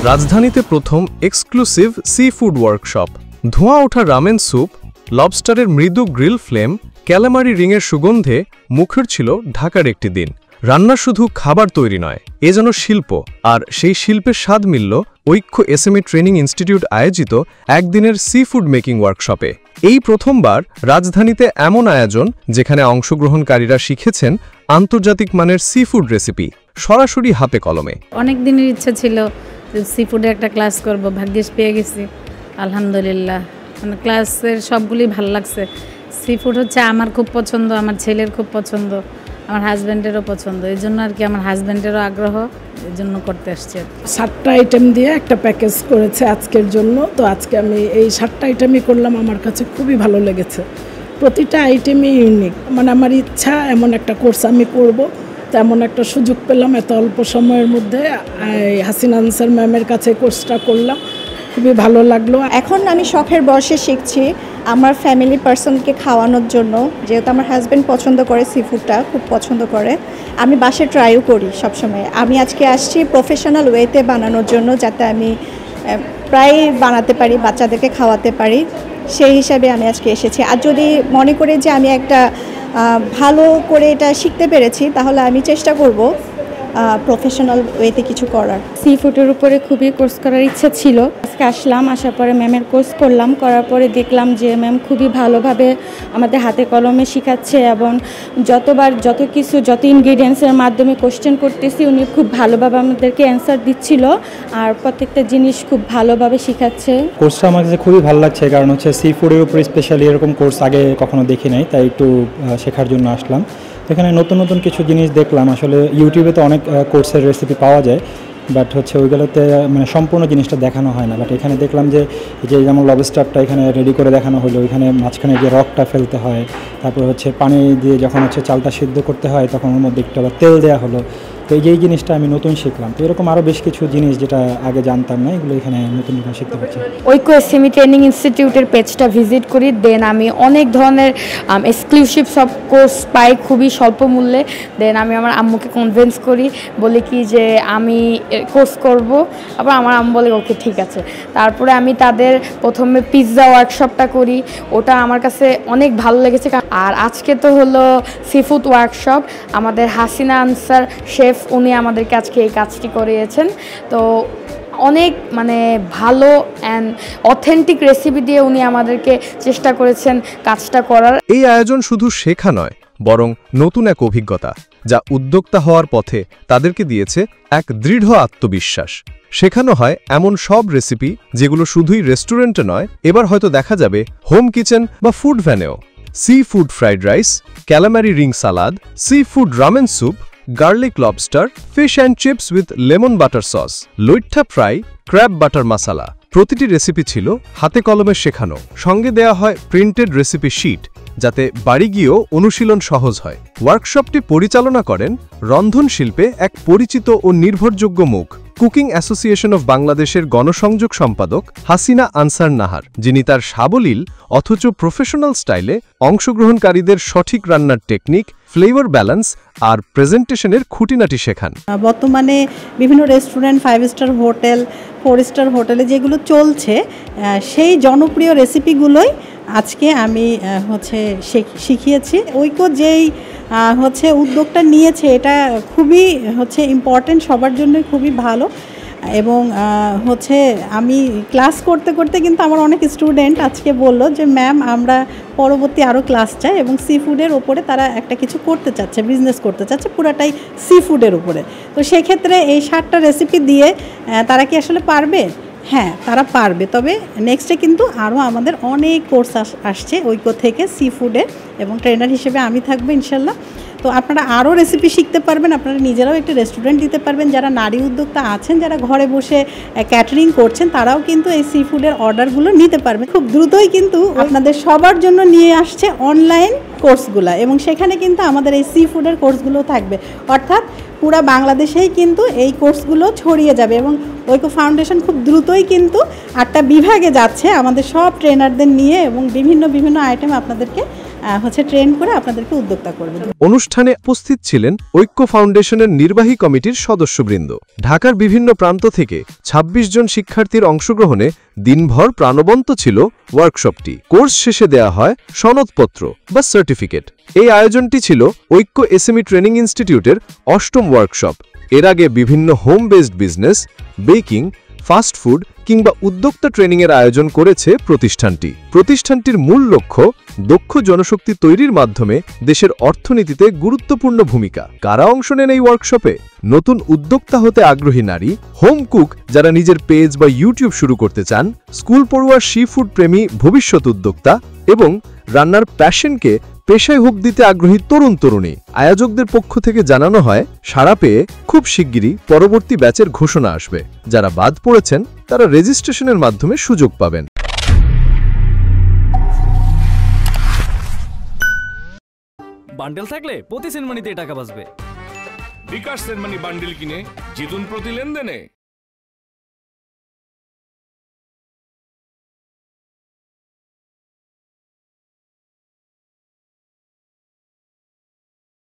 রাজধানীতে প্রথম exclusive sea food workshop. ধোঁয়া ওঠা রামেন স্যুপ, লবস্টারের মৃদু গ্রিল ফ্লেম, ক্যালামারি রিংয়ের সুগন্ধে মুখর ছিল ঢাকার একটি দিন। রান্না শুধু খাবার তৈরি নয়, এ যেন শিল্প, আর সেই শিল্পের স্বাদ মিলল ঐক্য এসএমই ট্রেনিং ইনস্টিটিউট আয়োজিত একদিনের সি ফুড মেকিং ওয়ার্কশপে। এই প্রথমবার রাজধানীতে এমন আয়োজন যেখানে অংশগ্রহণকারীরা শিখেছেন আন্তর্জাতিক মানের সি ফুড রেসিপি সরাসরি হাতে কলমে। অনেক দিনের ইচ্ছা ছিল সি ফুডের একটা ক্লাস করব, ভাগ্যিস পেয়ে গেছি আলহামদুলিল্লাহ। মানে ক্লাসের সবগুলি ভালো লাগছে। সি ফুড হচ্ছে আমার খুব পছন্দ, আমার ছেলের খুব পছন্দ, আমার হাজব্যান্ডেরও পছন্দ, এই জন্য আর কি আমার হাজব্যান্ডেরও আগ্রহ, এই জন্য করতে আসছে। 7টা আইটেম দিয়ে একটা প্যাকেজ করেছে আজকের জন্য। তো আজকে আমি এই 7টা আইটেমই করলাম, আমার কাছে খুবই ভালো লেগেছে। প্রতিটা আইটেমই ইউনিক। মানে আমার ইচ্ছা এমন একটা কোর্স আমি করব, তেমন একটা সুযোগ পেলাম এত অল্প সময়ের মধ্যে। হাসিনা আনসার ম্যামের কাছে কোর্সটা করলাম, খুবই ভালো লাগলো। এখন আমি শখের বয়সে শিখছি আমার ফ্যামিলি পার্সনকে খাওয়ানোর জন্য, যেহেতু আমার হাজব্যান্ড পছন্দ করে সি ফুডটা, খুব পছন্দ করে। আমি বাসায় ট্রাইও করি সবসময়। আমি আজকে আসছি প্রফেশনাল ওয়েতে বানানোর জন্য, যাতে আমি প্রায় বানাতে পারি, বাচ্চাদেরকে খাওয়াতে পারি, সেই হিসাবে আমি আজকে এসেছি। আর যদি মনে করি যে আমি একটা ভালো করে এটা শিখতে পেরেছি, তাহলে আমি চেষ্টা করব প্রফেশনাল ওয়েতে কিছু করার। সি ফুডের উপরে খুবই কোর্স করার ইচ্ছা ছিল। আজকে আসলাম, আসার পরে ম্যামের কোর্স করলাম, করার পরে দেখলাম যে ম্যাম খুবই ভালোভাবে আমাদের হাতে কলমে শেখাচ্ছে, এবং যত ইনগ্রিডিয়েন্টসের মাধ্যমে কোশ্চেন করতেছি উনি খুব ভালোভাবে আমাদেরকে অ্যান্সার দিচ্ছিল, আর প্রত্যেকটা জিনিস খুব ভালোভাবে শেখাচ্ছে। কোর্সটা আমার কাছে খুবই ভালো লাগছে, কারণ হচ্ছে সি ফুডের উপরে স্পেশালি এরকম কোর্স আগে কখনো দেখি নাই, তাই একটু শেখার জন্য আসলাম। এখানে নতুন নতুন কিছু জিনিস দেখলাম। আসলে ইউটিউবে তো অনেক কোর্সের রেসিপি পাওয়া যায়, বাট হচ্ছে ওইগুলোতে মানে সম্পূর্ণ জিনিসটা দেখানো হয় না। বাট এখানে দেখলাম যে যেমন লবস্টারটা এখানে রেডি করে দেখানো হলো, ওইখানে মাঝখানে যে রকটা ফেলতে হয়, তারপর হচ্ছে পানি দিয়ে যখন হচ্ছে চালটা সিদ্ধ করতে হয় তখন ওর মধ্যে একটু আবার তেল দেওয়া হলো। তো এই জিনিসটা আমি নতুন শিখলাম। তো এরকম আরও বেশ কিছু জিনিস যেটা আগে জানতাম না, এগুলো এখানে নতুন নতুন শিখতে পারছি। ঐক্য এসএমই ট্রেনিং ইনস্টিটিউটের পেজটা ভিজিট করি, দেন আমি অনেক ধরনের এক্সক্লুসিভ সব কোর্স পাই খুবই স্বল্প মূল্যে। দেন আমি আমার আম্মুকে কনভিন্স করি, বলি কি যে আমি কোর্স করব, আবার আমার আম্মু বলে ওকে ঠিক আছে। তারপরে আমি তাদের প্রথমে পিৎজা ওয়ার্কশপটা করি, ওটা আমার কাছে অনেক ভালো লেগেছে। আর আজকে তো হলো সি ফুড ওয়ার্কশপ, আমাদের হাসিনা আনসার শেফ উনি আমাদেরকে আজকে এই কাজটি করিয়েছেন। তো অনেক মানে ভালো অ্যান্ড অথেন্টিক রেসিপি দিয়ে উনি আমাদেরকে চেষ্টা করেছেন কাজটা করার। এই আয়োজন শুধু শেখা নয়, বরং নতুন এক অভিজ্ঞতা, যা উদ্যোক্তা হওয়ার পথে তাদেরকে দিয়েছে এক দৃঢ় আত্মবিশ্বাস। শেখানো হয় এমন সব রেসিপি যেগুলো শুধুই রেস্টুরেন্টে নয়, এবার হয়তো দেখা যাবে হোম কিচেন বা ফুড ভ্যানেও। Seafood fried rice, calamari ring salad, seafood ramen soup, garlic lobster, fish and chips with lemon butter sauce, loitta fry, crab butter masala. প্রতিটি রেসিপি ছিল হাতে কলমে শেখানো, সঙ্গে দেয়া হয় প্রিন্টেড রেসিপি শিট, যাতে বাড়ি গিয়েও অনুশীলন সহজ হয়। ওয়ার্কশপটি পরিচালনা করেন রন্ধন শিল্পে এক পরিচিত ও নির্ভরযোগ্য মুখ, কুকিং অ্যাসোসিয়েশন অব বাংলাদেশের গণসংযোগ সম্পাদক হাসিনা আনসার নাহার, যিনি তার সাবলীল অথচ প্রফেশনাল স্টাইলে অংশগ্রহণকারীদের সঠিক রান্নার টেকনিক, ফ্লেভার ব্যালেন্স আর প্রেজেন্টেশনের খুঁটিনাটি শেখান। বর্তমানে বিভিন্ন রেস্টুরেন্ট, 5 স্টার হোটেল, 4 স্টার হোটেলে যেগুলো চলছে, সেই জনপ্রিয় রেসিপিগুলোই আজকে আমি শিখিয়েছি। ঐক্য যেই উদ্যোগটা নিয়েছে, এটা খুবই ইম্পর্টেন্ট, সবার জন্য খুবই ভালো। এবং আমি ক্লাস করতে করতে কিন্তু আমার অনেক স্টুডেন্ট আজকে বলল যে ম্যাম আমরা পরবর্তী আরও ক্লাস চাই, এবং সি ফুডের ওপরে তারা একটা কিছু করতে চাচ্ছে, বিজনেস করতে চাচ্ছে পুরাটাই সি ফুডের উপরে। তো সেক্ষেত্রে এই 7টা রেসিপি দিয়ে তারা কি আসলে পারবে? হ্যাঁ, তারা পারবে। তবে নেক্সটে কিন্তু আরও আমাদের অনেক কোর্স আসছে ঐক্য থেকে সি ফুডের, এবং ট্রেনার হিসেবে আমি থাকবো ইনশাল্লাহ। তো আপনারা আরও রেসিপি শিখতে পারবেন, আপনারা নিজেরাও একটা রেস্টুরেন্ট দিতে পারবেন। যারা নারী উদ্যোক্তা আছেন, যারা ঘরে বসে ক্যাটারিং করছেন, তারাও কিন্তু এই সি ফুডের অর্ডারগুলো নিতে পারবেন। খুব দ্রুতই কিন্তু আপনাদের সবার জন্য নিয়ে আসছে অনলাইন কোর্সগুলো, এবং সেখানে কিন্তু আমাদের এই সি ফুডের কোর্সগুলো থাকবে। অর্থাৎ পুরা বাংলাদেশেই কিন্তু এই কোর্সগুলো ছড়িয়ে যাবে, এবং ঐক্য ফাউন্ডেশন খুব দ্রুতই কিন্তু 8টা বিভাগে যাচ্ছে আমাদের সব ট্রেনারদের নিয়ে, এবং বিভিন্ন আইটেম আপনাদেরকে ট্রেন করে আপনাদেরকে উদ্যোক্তা করবে। অনুষ্ঠানে উপস্থিত ছিলেন ঐক্য ফাউন্ডেশনের নির্বাহী কমিটির সদস্যবৃন্দ। ঢাকার বিভিন্ন প্রান্ত থেকে ২৬ জন শিক্ষার্থীর অংশগ্রহণে দিনভর প্রাণবন্ত ছিল ওয়ার্কশপটি। কোর্স শেষে দেয়া হয় সনদপত্র বা সার্টিফিকেট। এই আয়োজনটি ছিল ঐক্য এসএমই ট্রেনিং ইনস্টিটিউটের ৮ম ওয়ার্কশপ। এর আগে বিভিন্ন home based business, baking, fast food কিংবা উদ্যোক্তা ট্রেনিংয়ের আয়োজন করেছে প্রতিষ্ঠানটির মূল লক্ষ্য দক্ষ জনশক্তি তৈরির মাধ্যমে দেশের অর্থনীতিতে গুরুত্বপূর্ণ ভূমিকা। কারা অংশ নেন এই ওয়ার্কশপে? নতুন উদ্যোক্তা হতে আগ্রহী নারী, হোম কুক যারা নিজের পেজ বা ইউটিউব শুরু করতে চান, স্কুল পড়ুয়া সি ফুড প্রেমী ভবিষ্যৎ উদ্যোক্তা এবং রান্নার প্যাশনকে পেশায় রূপ দিতে আগ্রহী তরুণ-তরুণী। আয়োজকদের পক্ষ থেকে জানানো হয়, সাড়া পেয়ে খুব শিগগিরই পরবর্তী ব্যাচের ঘোষণা আসবে। যারা বাদ পড়েছেন তারা রেজিস্ট্রেশনের মাধ্যমে সুযোগ পাবেন। বান্ডেল থাকলে প্রতি সেনমানিতে টাকা বাঁচবে। বিকাশ সেনমানি বান্ডেল কিনে জিতুন প্রতি লেনদেনে।